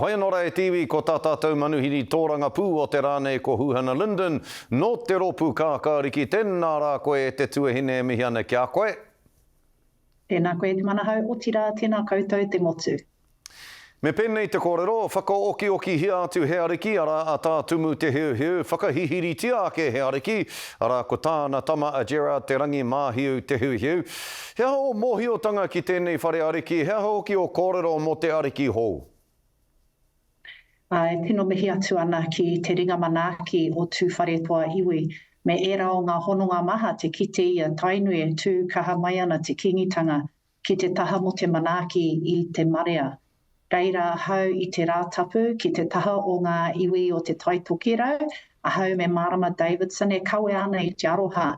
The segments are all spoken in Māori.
Hoi anō e tiwi ko tā tātou manuhiri tōranga pū o te rānei ko Huhana Linden, no te ropu kākāriki, tēnā rā koe e te tuahine e mihi ana ki a koe. Tēnā koe te manahau o tira, tēnā koutou te motu. Me pēnei te kōrero, whakaoki hia atu he ariki, ara a tā tumu te hiu, whakahihiri tia ake he ariki, ara ko tāna tama a Gerard te rangi māhiu te hiu. Hea ho mōhiotanga ki tēnei whare ariki, hea ho ki o kōrero mo te ariki hou. E tino mihi atu ana ki te ringa manaaki o tū whare toa iwi. Me era o ngā hononga maha te kite ia tainui e tū kaha mai ana te kingitanga ki te taha mo te manaaki i te marea. Reira hau i te rātapu ki te taha o ngā iwi o te taitokirau, a hau me Marama Davidson e kawe ana i te aroha.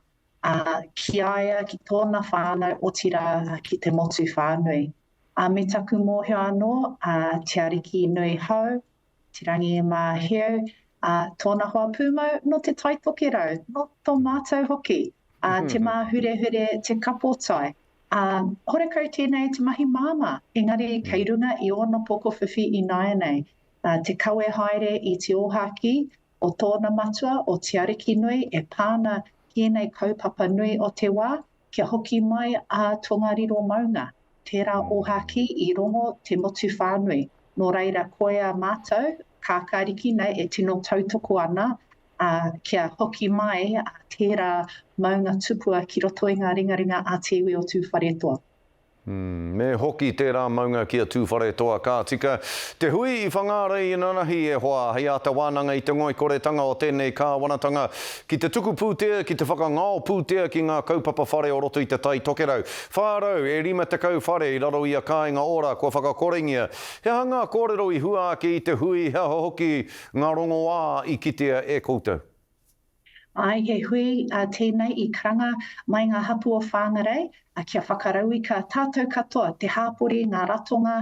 Ki aia ki tōna whānau o tira ki te motu whānui. Me taku mōhio anō, te ariki nui hau, te rangi e mā heo, tōna hoa pūmau no te taitokirau, no tō mātou hoki, te mā hure te kapotai. Horekau tēnei te mahi māma, engari kei runga i ona poko whiwhi i nāianei. Te kawe haere i te ohaki o tōna matua o te ariki nui e pāna ki nei kaupapa nui o te wā, kia hoki mai a Tongariro Maunga. Tērā ohaki i rongo te motu whānui. Nō reira koe a mātou, kākāriki nei e tino tautoko ana, kia hoki mai a tērā maunga tupua ki roto i ngā ringaringa a te iwi o tū whare toa. Me hoki tērā maunga ki a tū whare toa kā tika. Te hui i whangārei i nanahi e hoa hei ata wānanga i te ngoikoretanga o tēnei kāwanatanga ki te tuku pūtea, ki te whakangao pūtea ki ngā kaupapa whare o roto i te tai tokerau. Whārau e rima te kau whare i raro i a kāinga ora kua whakakorengia. He hanga kōrero i hua ake i te hui, hea hoki ngā rongo wā i kitea e koutou. Ai, he hui tēnei i karanga mai ngā hapu o whāngarei, kia whakarau i ka tātou katoa, te hāpori, ngā ratonga,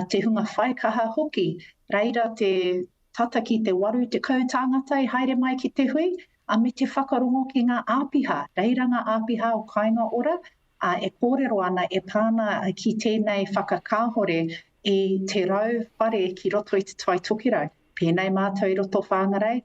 te hunga whaikaha hoki. Reira te tata ki te waru, te kautangata i haere mai ki te hui, me te whakarongo ki ngā āpiha. Reira ngā āpiha o kāinga ora, e kōrero ana e pāna ki tēnei whakakāhore i te rau whare ki roto i te tai tokirau. Pēnei mātou i roto whāngarei,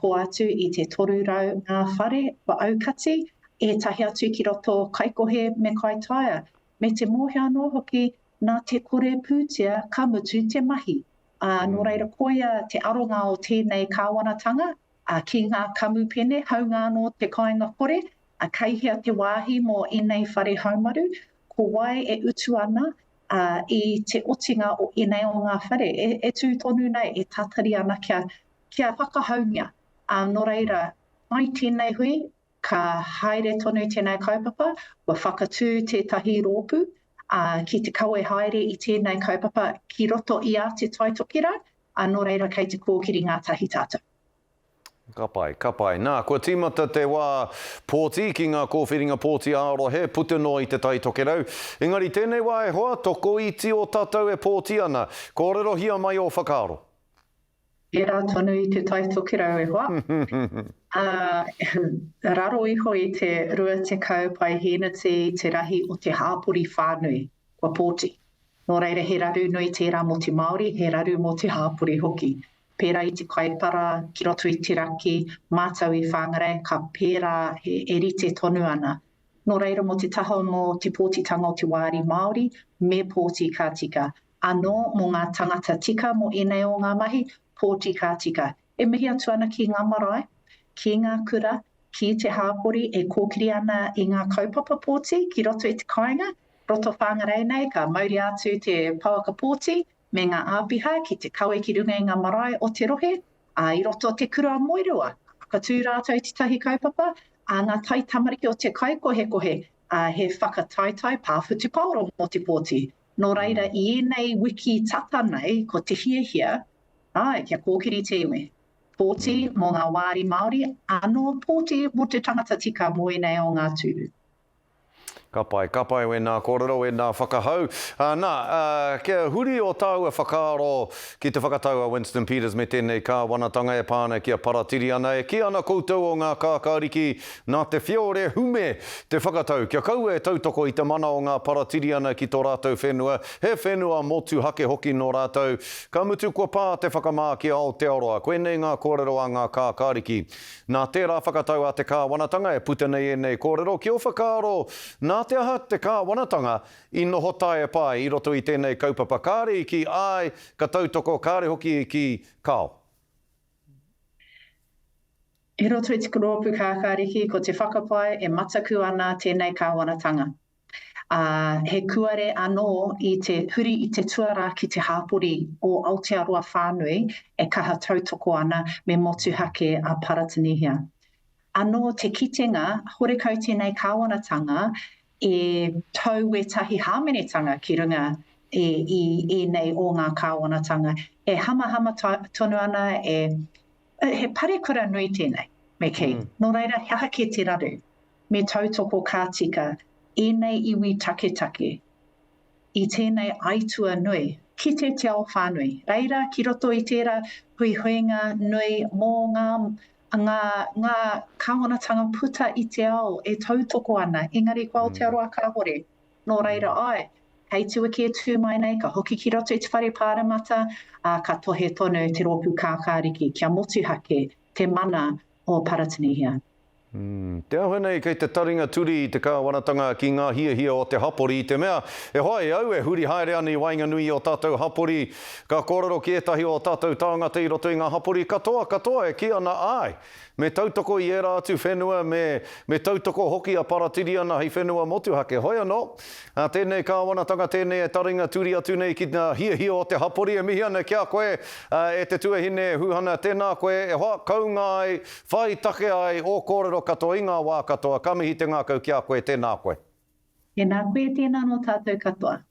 ko atu i te toru rau ngā whare wa aukati, e tahi atu ki roto kaikohe me kaitaia. Me te mohe anō hoki nā te kore pūtea ka mutu te mahi. Nō reira koia te aronga o tēnei kāwanatanga, ki ngā kamu pene, haunga anō te kāinga kore, kaihia te wāhi mō inei whare haumaru, ko wai e utu ana i te otinga o inei o ngā whare. E tū tonu nei, e tatari ana kia whakahaungia. Nō reira, mai tēnei hui, ka haere tonu tēnei kaupapa, wa whakatū tētahi rōpu, ki te kawe haere i tēnei kaupapa ki roto i a te taitokira, nō reira kei te kōkiri ngā tahi tātou. Ka pai. Nā, kua tīmata te wā pōti ki ngā kōwhiringa pōti ārohe, putu no i te tai tokerau. Engari tēnei wā e hoa, toko iti o tātou e pōti ana. Kōrero hia mai o whakaaro. Era tonu i te tai tokirau e hoa. Raro iho i te rua te kau pai henati te rahi o te hāpori whānui, kua pōti. Nō reira he raru nui tērā mo te Māori, he raru mo te hāpori hoki. Pērā i te kaipara, ki roto i te raki, mātau i whāngarei, ka pērā e rite tonu ana. Nō reira mo te taha mo te pōtitanga o te wāri Māori, me pōti ka tika. Anō mo ngā tangata tika mo enei o ngā mahi, pōti ka tika. E mihi atu ana ki ngā marae, ki ngā kura, ki te hāpori, e kōkiri ana i ngā kaupapa pōti, ki roto i te kāinga, roto whāngarei nei, ka mauri atu te pauaka pōti, me ngā āpiha, ki te kawe ki runga i ngā marae o te rohe, i roto te kura moirua, ka tū rātou te tahi kaupapa, ngā tai tamariki o te kaikohe, he whakataitai pāwhutu paoro mo te pōti. Nō reira i enei wiki tata nei, ko te hiahia, kia kōkiri te iwi. Pōti mō ngā wāri Māori, anō pōti mo te tangata tika mo enei o ngā tūru. Ka pai we nā kōrero, we nā whakahau. Kia huri o tāua whakaaro ki te whakatau a Winston Peters me tēnei kāwanatanga e pāna kia paratiri ana. E ki ana koutou o ngā kākāriki nā te whiore hume te whakatau. Kia kaua e tautoko i te mana o ngā paratiri ana ki tō rātou whenua. He whenua motu hake hoki no rātou. Ka mutu kua pā te whakamā ki Aotearoa. Koe nei ngā kōrero a ngā kākāriki. Nā tērā whakatau a te kāwanatanga e puta nei e nei kōrero. Ki o whakaaro nā te aha te kāwanatanga I noho tae pai I roto I tēnei kaupapa kāre ki ai ka tautoko kāre hoki ki kāo. I roto I te kuropu kākāriki ko te whakapai e mataku ana tēnei kāwanatanga. He kuare anō I te huri I te tuara ki te hāpori o Aotearoa whānui e kaha tautoko ana me motu hake a Paratanihia. Anō te kitenga, horekau tēnei kāwanatanga e tau wetahi hāmenetanga ki runga I nei o ngā kāwanatanga. E hama tonu ana he parekura nui tēnei, me kei. Nō reira, hea ke te raru, me tautoko kātika, e nei iwi take, I tēnei aitua nui, ki te te ao whānui. Reira, ki roto I tērā huihuinga nui mō ngā kāwanatanga puta I te ao e tautoko ana, engari ko Aotearoa kāhore. Nō reira ai, hei tuaki e tū mai nei, ka hoki ki roto I te whare pāramata, ka tohe tonu te rōpu kākāriki, kia motu hake te mana o Paratanihia. Te ahu nei kei te taringa turi I te kāwanatanga ki ngā hia o te hapori I te mea. E hoai au e huri haere ana I wainga nui o tātou hapori. Ka kōrero ki etahi o tātou tāngata I roto I ngā hapori. Katoa e ki ana ai. Me tautoko I era atu whenua, me tautoko hoki a paratiri ana hei whenua motuhake. Hoi anō, tēnei kāwanatanga, tēnei e taringa turi atu nei ki ngā hia o te hapori. E mihi ana kia koe e te tuahine huhana tēnā koe. E hoa kaungai, whai take ai o kōrero katoa I ngā wā katoa. Ka mihi te ngākau kia koe tēnā koe. Tēnā koe tēnā no tātou katoa.